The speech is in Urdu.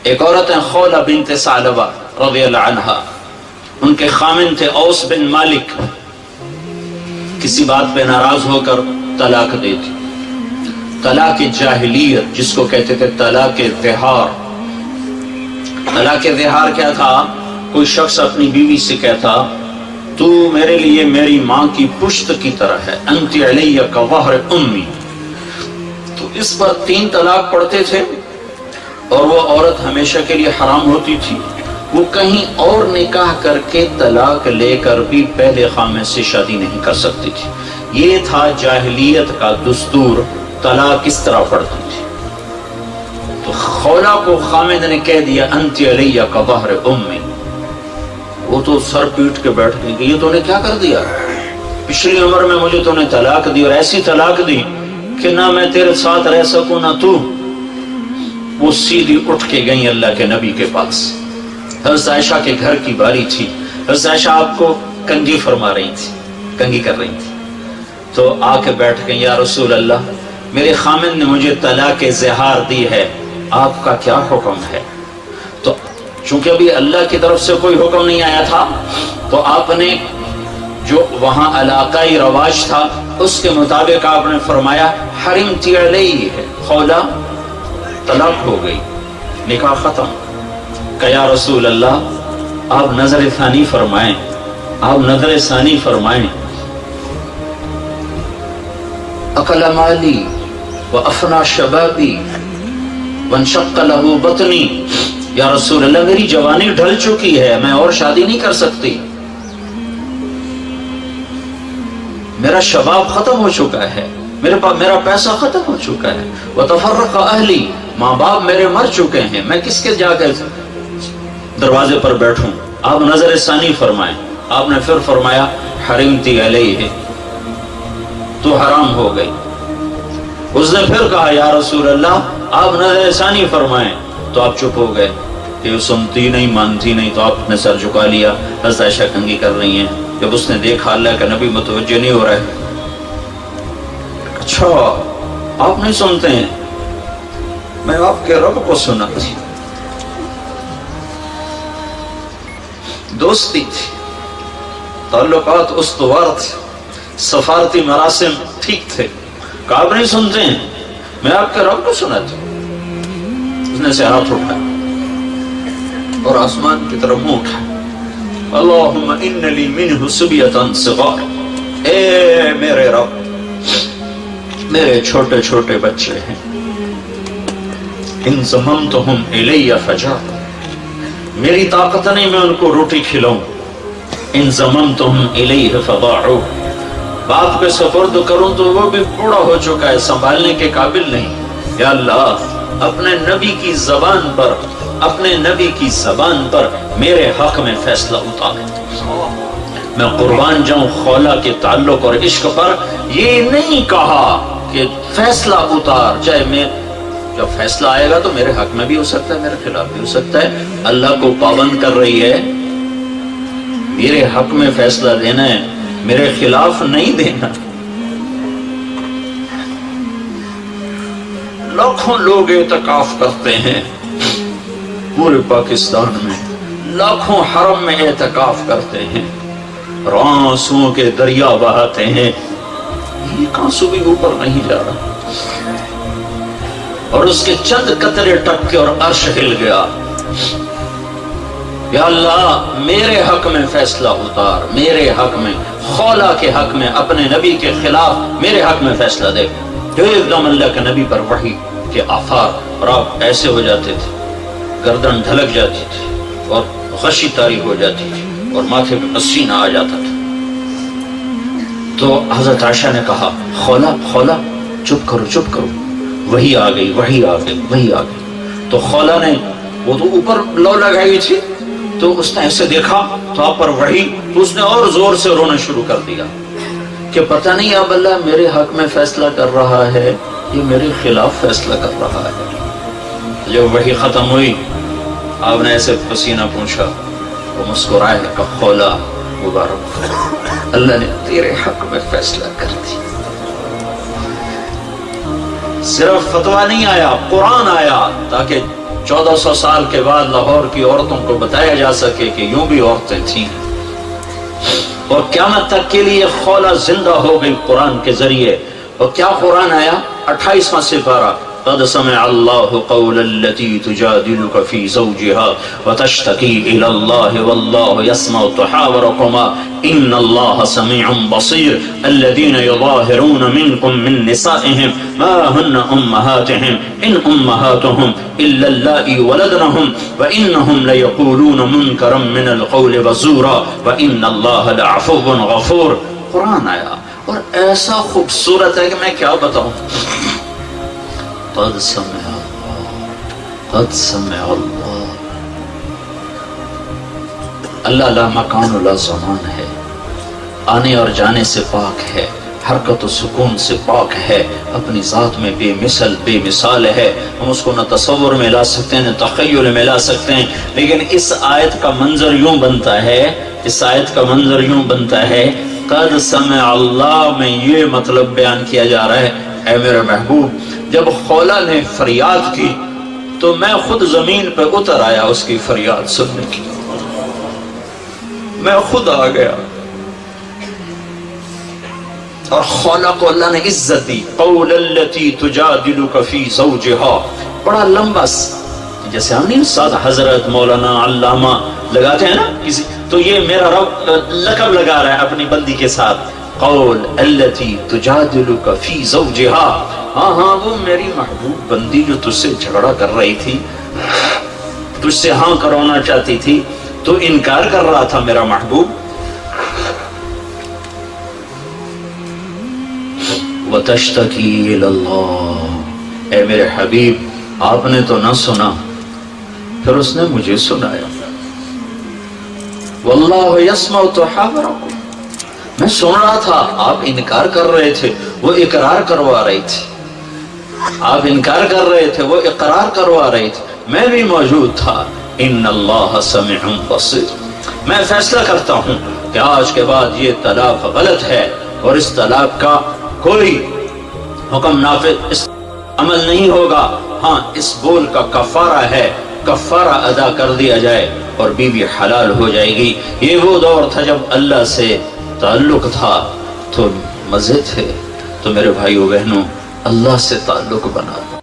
ایک عورت ہیں خولہ بنت ثعلبہ رضی اللہ عنہا، ان کے خامن تھے اوس بن مالک، کسی بات پہ ناراض ہو کر طلاق دے دی۔ طلاق جاہلیت جس کو کہتے تھے طلاق ظہار۔ طلاق ظہار کیا تھا؟ کوئی شخص اپنی بیوی سے کہتا تو میرے لیے میری ماں کی پشت کی طرح ہے، انت علی کظہر امی، تو اس پر 3 طلاق پڑھتے تھے اور وہ عورت ہمیشہ کے لیے حرام ہوتی تھی۔ وہ کہیں اور نکاح کر کے طلاق لے کر بھی پہلے خامن سے شادی نہیں کر سکتی تھی۔ یہ تھا جاہلیت کا دستور، طلاق کس طرح پڑتی تھی۔ تو خولہ کو خامد نے کہہ دیا انت علی کظہر امی، وہ تو سر پیٹ کے بیٹھ گئی کہ یہ تو نے کیا کر دیا، پچھلی عمر میں مجھے تو نے طلاق دی اور ایسی طلاق دی کہ نہ میں تیرے ساتھ رہ سکوں نہ تو۔ وہ سیدھی اٹھ کے گئی اللہ کے نبی کے پاس۔ حضرت عائشہ کے گھر کی باری تھی، حضرت عائشہ آپ کو کنگھی فرما رہی تھی، کنگھی کر رہی تھی، تو آ کے بیٹھ گئی یا رسول اللہ میرے خامن نے مجھے طلاق ظہار دی ہے، آپ کا کیا حکم ہے؟ تو چونکہ ابھی اللہ کی طرف سے کوئی حکم نہیں آیا تھا تو آپ نے جو وہاں علاقائی رواج تھا اس کے مطابق آپ نے فرمایا حرمتی علیہ، خولہ طلاق ہو گئی، نکاح ختم۔ کہ یا رسول اللہ آپ نظر ثانی فرمائیں، آپ نظر ثانی فرمائیں۔ اکل مالی وافنا شبابی وانشق له بطنی، یا رسول اللہ میری جوانی ڈھل چکی ہے، میں اور شادی نہیں کر سکتی، میرا شباب ختم ہو چکا ہے، میرا پیسہ ختم ہو چکا ہے، وتفرق اہلی، ماں باپ میرے مر چکے ہیں، میں کس کے جا کے دروازے پر بیٹھوں؟ آپ نظر ثانی فرمائیں۔ آپ نے پھر فرمایا حرمتی علیہ، تو حرام ہو گئی۔ اس نے پھر کہا یا رسول اللہ آپ نظر ثانی فرمائیں، تو آپ چپ ہو گئے کہ وہ سنتی نہیں مانتی نہیں، تو آپ نے سر جھکا لیا۔ حضرت عائشہ کنگھی کر رہی ہیں، جب اس نے دیکھا اللہ کا نبی متوجہ نہیں ہو رہا ہے، اچھا آپ نہیں سنتے ہیں، میں آپ کے رب کو سنا تھی، دوستی تھی، تعلقات استوار تھے، سفارتی مراسم ٹھیک تھے، کہ آپ نہیں سنتے ہیں، میں آپ کے رب کو سنا تھی۔ اس نے سے ہاتھ اٹھا اور آسمان کی طرف منہ اٹھا، اللہم ان لی منہ صبیۃ صغار، اے میرے رب میرے چھوٹے چھوٹے بچے ہیں، ان ضممتہم الی فجار، میری طاقت نہیں میں ان کو روٹی کھلاؤں، ان ضممتہم الیہ فضاعوا، باپ کے سپرد کروں تو وہ بھی بوڑھا ہو چکا ہے، سنبھالنے کے قابل نہیں۔ یا اللہ اپنے نبی کی زبان پر، اپنے نبی کی زبان پر میرے حق میں فیصلہ اتار، میں قربان جاؤں خولہ کے تعلق اور عشق پر۔ یہ نہیں کہا کہ فیصلہ اتار، چاہے میں جب فیصلہ آئے گا تو میرے حق میں بھی ہو سکتا ہے، میرے خلاف بھی ہو سکتا ہے، اللہ کو پابند کر رہی ہے، میرے حق میں فیصلہ دینا ہے، میرے خلاف نہیں دینا۔ لاکھوں لوگ اعتکاف کرتے ہیں پورے پاکستان میں، لاکھوں حرم میں اعتکاف کرتے ہیں، اور آنسوؤں کے دریا بہاتے ہیں، ایک آنسو بھی اوپر نہیں جا رہا، اور اس کے چند قطرے ٹپکے اور عرش ہل گیا۔ یا اللہ میرے حق میں فیصلہ اتار، میرے حق میں، خولہ کے حق میں، اپنے نبی کے خلاف میرے حق میں فیصلہ دے۔ جو ایک دم اللہ کے نبی پر وحی کے آثار، اور آپ ایسے ہو جاتے تھے، گردن ڈھلک جاتی تھی اور غشی طاری ہو جاتی تھی اور ماتھے پہ پسینہ آ جاتا تھا۔ تو حضرت عائشہ نے کہا خولہ خولہ چپ کرو چپ کرو، وہی آ گئی وہی آ گئی وہی آ گئی۔ تو خولہ نے، وہ تو اوپر لو لگائی تھی، تو اس نے ایسے دیکھا تو آپ پر وحی، تو اس نے اور زور سے رونا شروع کر دیا کہ پتہ نہیں اب اللہ میرے حق میں فیصلہ کر رہا ہے، یہ میرے خلاف فیصلہ کر رہا ہے۔ جب وحی ختم ہوئی آپ نے ایسے پسینہ پوچھا، وہ مسکرائے کہ خولہ مبارک، اللہ نے تیرے حق میں فیصلہ کر دی۔ صرف فتویٰ نہیں آیا، قرآن آیا تاکہ 1400 سال کے بعد لاہور کی عورتوں کو بتایا جا سکے کہ یوں بھی عورتیں تھیں، اور قیامت تک کے لیے خولہ زندہ ہو گئی قرآن کے ذریعے. اور کیا قرآن آیا؟ 28واں سپارہ، قد سمع اللہ قول التي تجادلك في زوجها وتشتكي الى الله والله يسمع تحاوركما ان الله سميع بصير الذين يظاهرون منكم من نسائهم ما هن امهاتهم ان امهاتهم الا اللائي ولدنهم وانهم ليقولون منكرا من القول وزورا وان الله لعفو غفور. قرآن آیا اور ایسا خوبصورت ہے کہ میں کیا بتاؤں. قد سمع اللہ، قد سمع اللہ. اللہ لا مکان لا زمان ہے، آنے اور جانے سے پاک ہے، حرکت و سکون سے پاک ہے، اپنی ذات میں بے مثل بے مثال ہے. ہم اس کو نہ تصور میں لا سکتے ہیں نہ تخیل میں لا سکتے ہیں. لیکن اس آیت کا منظر یوں بنتا ہے، اس آیت کا منظر یوں بنتا ہے، قد سمع اللہ میں یہ مطلب بیان کیا جا رہا ہے، اے میرے محبوب جب خولہ نے فریاد کی تو میں خود زمین پہ اتر آیا اس کی فریاد سننے کی، میں خود آ گیا. اور خولہ کو اللہ نے عزت دی. قول التي تجادلك في زوجها، بڑا لمبا جیسے ہم نہیں استاد حضرت مولانا علامہ لگاتے ہیں نا کسی، تو یہ میرا رب لقب لگا رہا ہے اپنی بندی کے ساتھ. قول التي تجادلك في زوجها، ہاں وہ میری محبوب بندی جو تجھ سے جھگڑا کر رہی تھی، تجھ سے ہاں کروانا چاہتی تھی، تو انکار کر رہا تھا میرا محبوب. وتشتكي الى اللہ، اے میرے حبیب آپ نے تو نہ سنا، پھر اس نے مجھے سنایا. واللہ یسمع تحاورکم، میں سن رہا تھا، آپ انکار کر رہے تھے وہ اقرار کروا رہی تھی، آپ انکار کر رہے تھے وہ اقرار کروا رہی تھی، میں بھی موجود تھا. ان اللہ سمیع بصیر. میں فیصلہ کرتا ہوں کہ آج کے بعد یہ طلاق غلط ہے اور اس طلاق کا کوئی حکم نافذ اس عمل نہیں ہوگا. ہاں اس بول کا کفارہ ہے، کفارہ ادا کر دیا جائے اور بیوی حلال ہو جائے گی. یہ وہ دور تھا جب اللہ سے تعلق تھا تو مزے تھے. تو میرے بھائیو بہنوں، اللہ سے تعلق بنا دو.